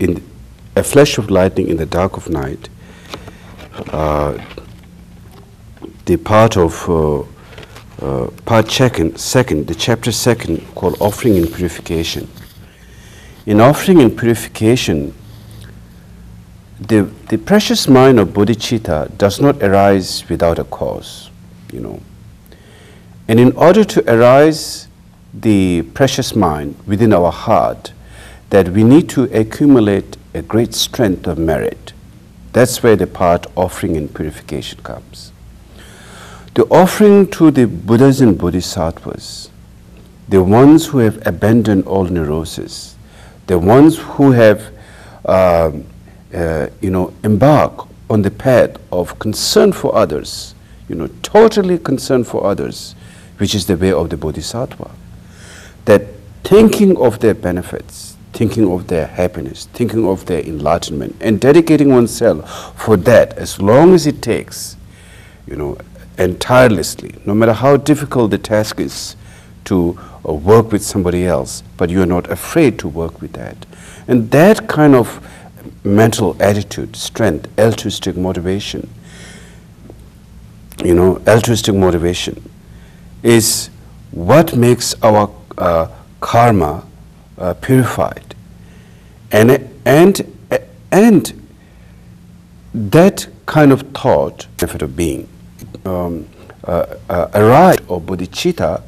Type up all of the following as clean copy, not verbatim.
in a flash of lightning in the dark of night, the part of part second, the chapter second, called Offering and Purification. In Offering and Purification, the precious mind of bodhicitta does not arise without a cause, you know. And in order to arise the precious mind within our heart, that we need to accumulate a great strength of merit. That's where the part Offering and Purification comes. The offering to the Buddhas and Bodhisattvas, the ones who have abandoned all neurosis, the ones who have, embark on the path of concern for others, totally concern for others, which is the way of the Bodhisattva. That thinking of their benefits, thinking of their happiness, thinking of their enlightenment, and dedicating oneself for that as long as it takes, and tirelessly, no matter how difficult the task is to work with somebody else, but you are not afraid to work with that. And that kind of mental attitude, strength, altruistic motivation, altruistic motivation is what makes our karma purified. And that kind of thought, method of being, arise or bodhicitta,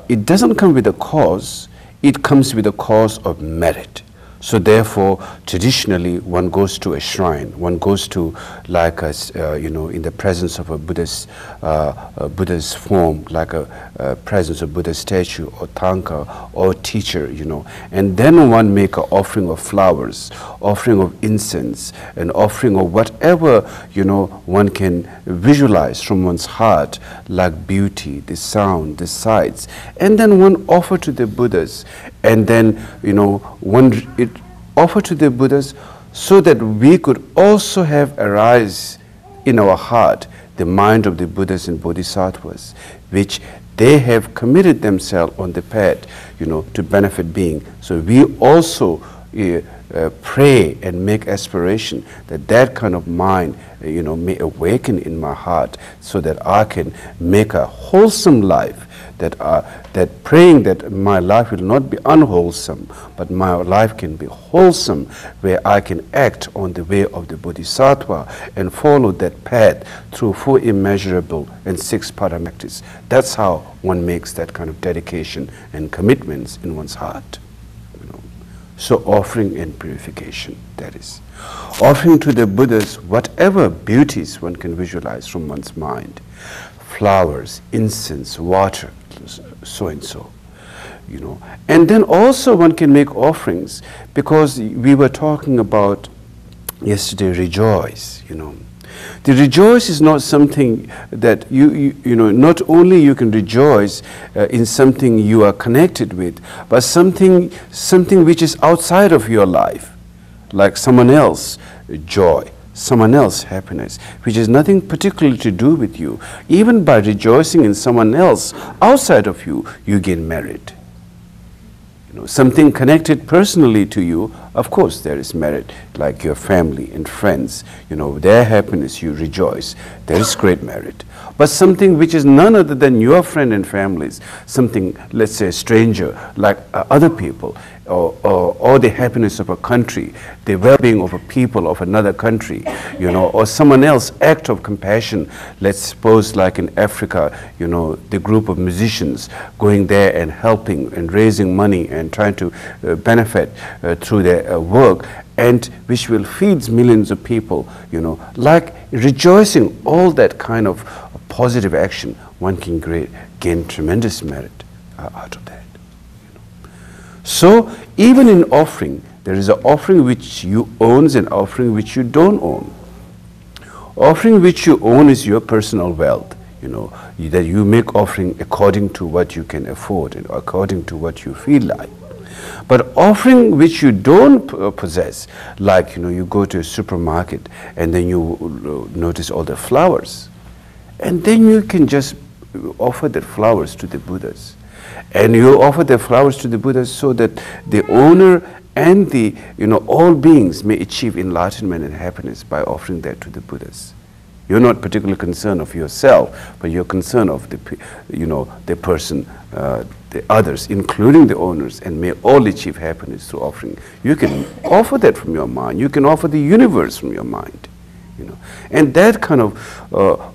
it doesn't come with a cause, it comes with a cause of merit. So therefore, traditionally, one goes to a shrine, one goes to, like in the presence of a Buddha's form, like a presence of Buddha's statue or tanka or teacher, and then one make an offering of flowers, offering of incense, an offering of whatever, one can visualize from one's heart, like beauty, the sound, the sights, and then one offer to the Buddhas, and then, one offer to the Buddhas so that we could also have arise in our heart the mind of the Buddhas and Bodhisattvas, which they have committed themselves on the path, to benefit being. So we also pray and make aspiration that that kind of mind, may awaken in my heart so that I can make a wholesome life, that praying that my life will not be unwholesome, but my life can be wholesome, where I can act on the way of the Bodhisattva and follow that path through 4 immeasurable and 6 paramatters. That's how one makes that kind of dedication and commitments in one's heart. So offering and purification, that is. Offering to the Buddhas whatever beauties one can visualize from one's mind. Flowers, incense, water, so and so, And then also one can make offerings, because we were talking about yesterday, rejoice, The rejoice is not something that not only you can rejoice in something you are connected with, but something which is outside of your life, like someone else joy, someone else happiness, which has nothing particularly to do with you. Even by rejoicing in someone else outside of you, you gain merit. Something connected personally to you, of course there is merit, like your family and friends, their happiness, you rejoice, there is great merit. But something which is none other than your friend and families, something, let's say, a stranger, like other people, or the happiness of a country, the well-being of a people of another country, or someone else act of compassion. Let's suppose, like in Africa, the group of musicians going there and helping and raising money and trying to benefit through their work, and which will feed millions of people, like rejoicing, all that kind of positive action, one can gain tremendous merit out of that. So even in offering, there is an offering which you own and offering which you don't own. Offering which you own is your personal wealth, that you make offering according to what you can afford and according to what you feel like. But offering which you don't possess, like you go to a supermarket and then you notice all the flowers, and then you can just offer the flowers to the Buddhas. And you offer the flowers to the Buddhas so that the owner and the, all beings may achieve enlightenment and happiness by offering that to the Buddhas. You're not particularly concerned of yourself, but you're concerned of the, the person, the others, including the owners, and may all achieve happiness through offering. You can offer that from your mind. You can offer the universe from your mind. And that kind of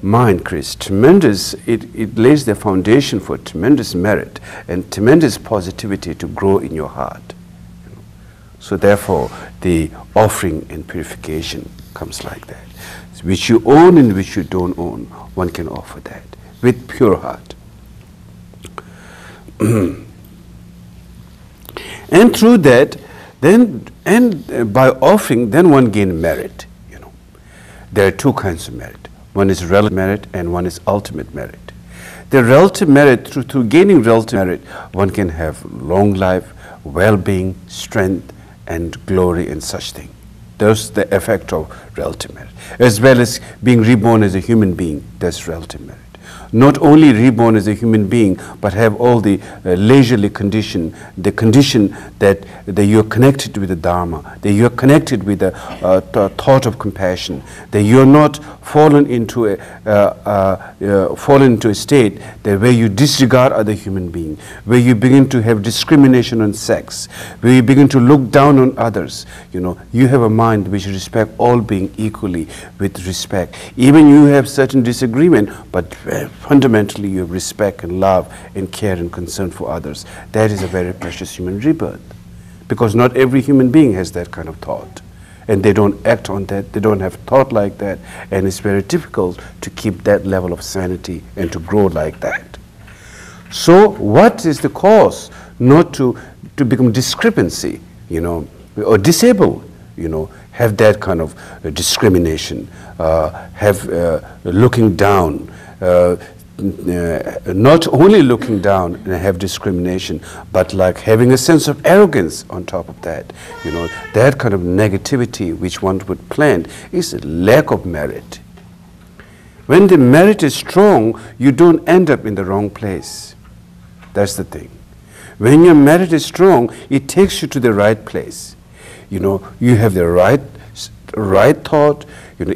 mind creates tremendous, it lays the foundation for tremendous merit and tremendous positivity to grow in your heart. So therefore, the offering and purification comes like that. Which you own and which you don't own, one can offer that with pure heart. And through that, then, and by offering, then one gains merit. There are two kinds of merit. One is relative merit and one is ultimate merit. The relative merit, through gaining relative merit, one can have long life, well-being, strength, and glory and such thing. That's the effect of relative merit. As well as being reborn as a human being, that's relative merit. Not only reborn as a human being, but have all the leisurely condition, the condition that you're connected with the Dharma, that you're connected with the thought of compassion, that you're not fallen into a state that where you disregard other human beings, where you begin to have discrimination on sex, where you begin to look down on others. You have a mind which respects all beings equally with respect. Even you have certain disagreement, but fundamentally you have respect and love and care and concern for others. That is a very precious human rebirth. Because not every human being has that kind of thought. And they don't act on that, they don't have thought like that, and it's very difficult to keep that level of sanity and to grow like that. So what is the cause not to become discrepancy, or disabled, have that kind of discrimination, have looking down, not only looking down and have discrimination, but like having a sense of arrogance on top of that. That kind of negativity which one would plant is a lack of merit. When the merit is strong, you don't end up in the wrong place. That's the thing. When your merit is strong, it takes you to the right place. You have the right thought.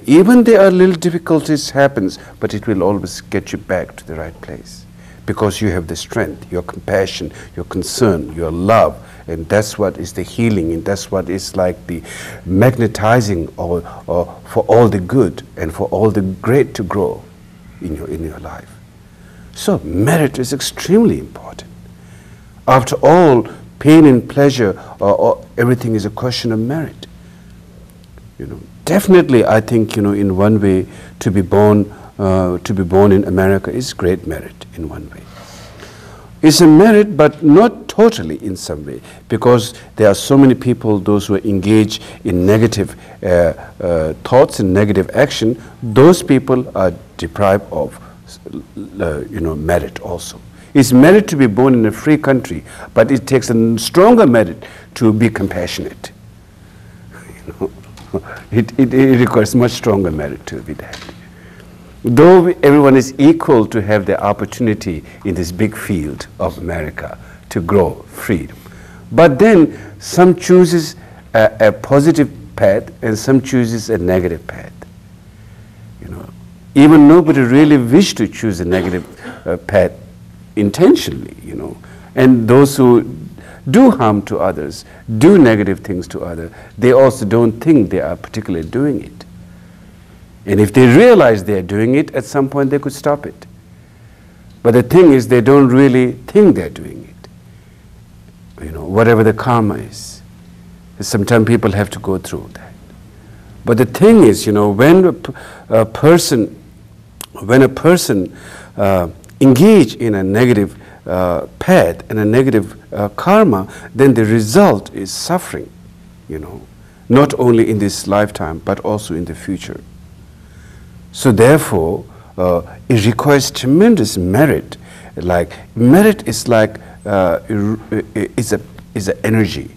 Even there are little difficulties happens, but it will always get you back to the right place, because you have the strength, your compassion, your concern, your love, and that's what is the healing, and that's what is like the magnetizing or for all the good and for all the great to grow in your life. So merit is extremely important. After all, pain and pleasure, everything is a question of merit. Definitely, I think, in one way, to be born in America is great merit in one way. It's a merit, but not totally in some way, because there are so many people, those who are engaged in negative thoughts and negative action, those people are deprived of, merit also. It's merit to be born in a free country, but it takes a stronger merit to be compassionate. It requires much stronger merit to be that. Though everyone is equal to have the opportunity in this big field of America to grow freedom. But then some chooses a positive path and some chooses a negative path. Even nobody really wish to choose a negative path intentionally, And those who do harm to others, do negative things to others, they also don't think they are particularly doing it. And if they realize they are doing it, at some point they could stop it. But the thing is, they don't really think they're doing it. Whatever the karma is. Sometimes people have to go through that. But the thing is, when a person engage in a negative path and a negative karma, then the result is suffering, not only in this lifetime, but also in the future. So therefore, it requires tremendous merit. Like merit is like is an energy.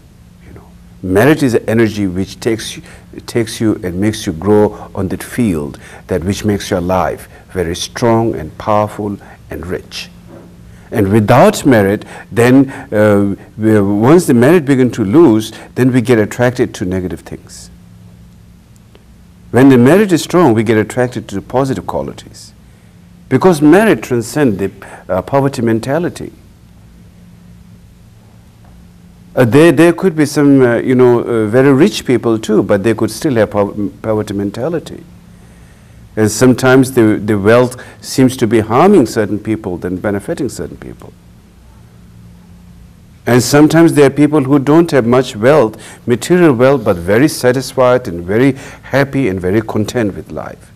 Merit is an energy which takes you and makes you grow on that field, that which makes your life very strong and powerful and rich. And without merit, then once the merit begins to lose, then we get attracted to negative things. When the merit is strong, we get attracted to the positive qualities. Because merit transcends the poverty mentality. There could be some, very rich people too, but they could still have poverty mentality. And sometimes the wealth seems to be harming certain people than benefiting certain people. And sometimes there are people who don't have much wealth, material wealth, but very satisfied and very happy and very content with life.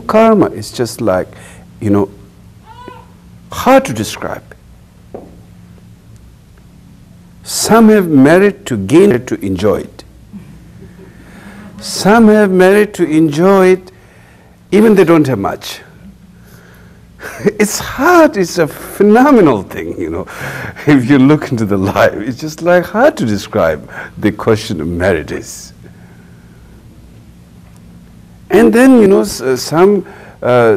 Karma is just like, hard to describe. Some have merit to gain it, to enjoy it. Some have merit to enjoy it, even they don't have much. It's hard, it's a phenomenal thing, If you look into the life, it's just like hard to describe the question of merit is. And then,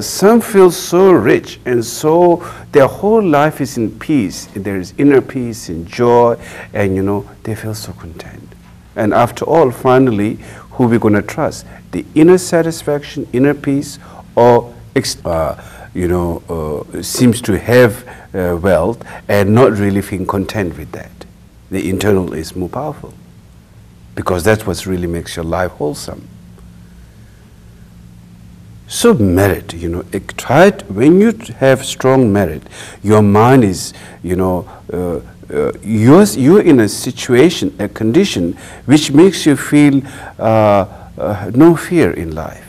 some feel so rich and so their whole life is in peace. There is inner peace and joy, and they feel so content. And after all, finally, who are we going to trust? The inner satisfaction, inner peace, or seems to have wealth and not really feeling content with that. The internal is more powerful, because that's what really makes your life wholesome. So merit, when you have strong merit, your mind is, you're in a situation, a condition which makes you feel no fear in life.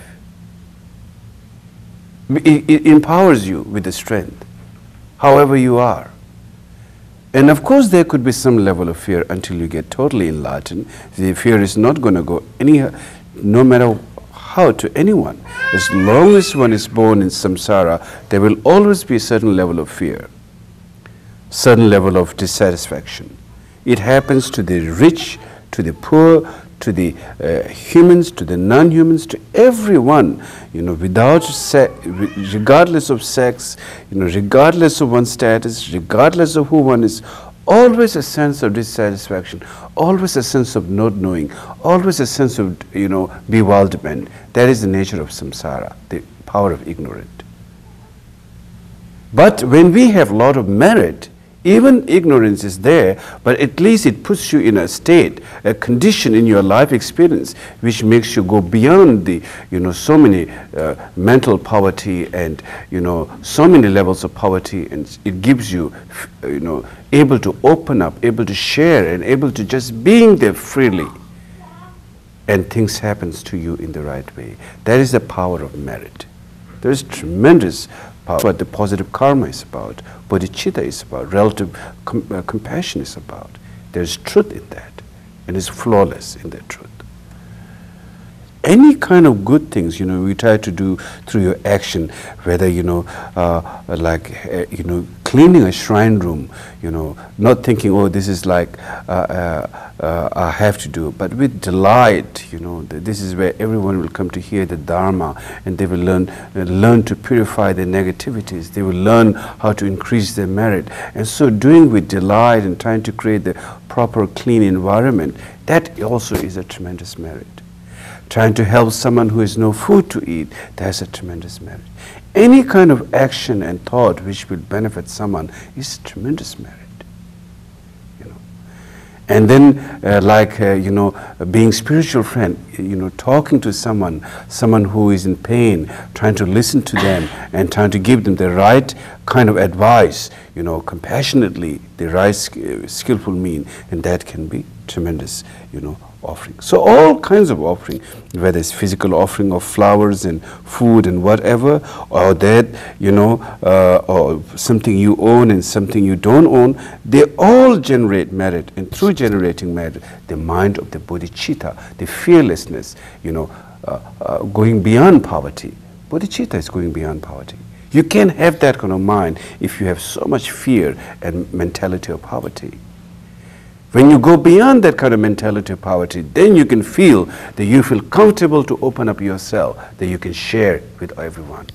It empowers you with the strength, however you are. And of course there could be some level of fear until you get totally enlightened. The fear is not going to go no matter how to anyone. As long as one is born in samsara, there will always be a certain level of fear, certain level of dissatisfaction. It happens to the rich, to the poor, to the humans, to the non-humans, to everyone, regardless of sex, regardless of one's status, regardless of who one is. Always a sense of dissatisfaction, always a sense of not knowing, always a sense of, bewilderment. That is the nature of samsara, the power of ignorance. But when we have a lot of merit, even ignorance is there, but at least it puts you in a state, a condition in your life experience, which makes you go beyond the, so many mental poverty and, so many levels of poverty, and it gives you, able to open up, able to share, and able to just being there freely. And things happens to you in the right way. That is the power of merit. There is tremendous power. What the positive karma is about, bodhicitta is about, relative compassion is about. There's truth in that, and it's flawless in that truth. Any kind of good things, we try to do through your action, whether, cleaning a shrine room, not thinking, oh, this is like I have to do, but with delight, this is where everyone will come to hear the Dharma, and they will learn to purify their negativities. They will learn how to increase their merit. And so doing with delight and trying to create the proper clean environment, that also is a tremendous merit. Trying to help someone who has no food to eat, that's a tremendous merit. Any kind of action and thought which will benefit someone is tremendous merit. And then, being spiritual friend, talking to someone who is in pain, trying to listen to them and trying to give them the right kind of advice, compassionately, the right skillful mean, and that can be tremendous, offering. So all kinds of offering, whether it's physical offering of flowers and food and whatever, or that, or something you own and something you don't own, they all generate merit. And through generating merit, the mind of the bodhicitta, the fearlessness, going beyond poverty. Bodhicitta is going beyond poverty. You can't have that kind of mind if you have so much fear and mentality of poverty. When you go beyond that kind of mentality of poverty, then you can feel that you feel comfortable to open up yourself, that you can share with everyone.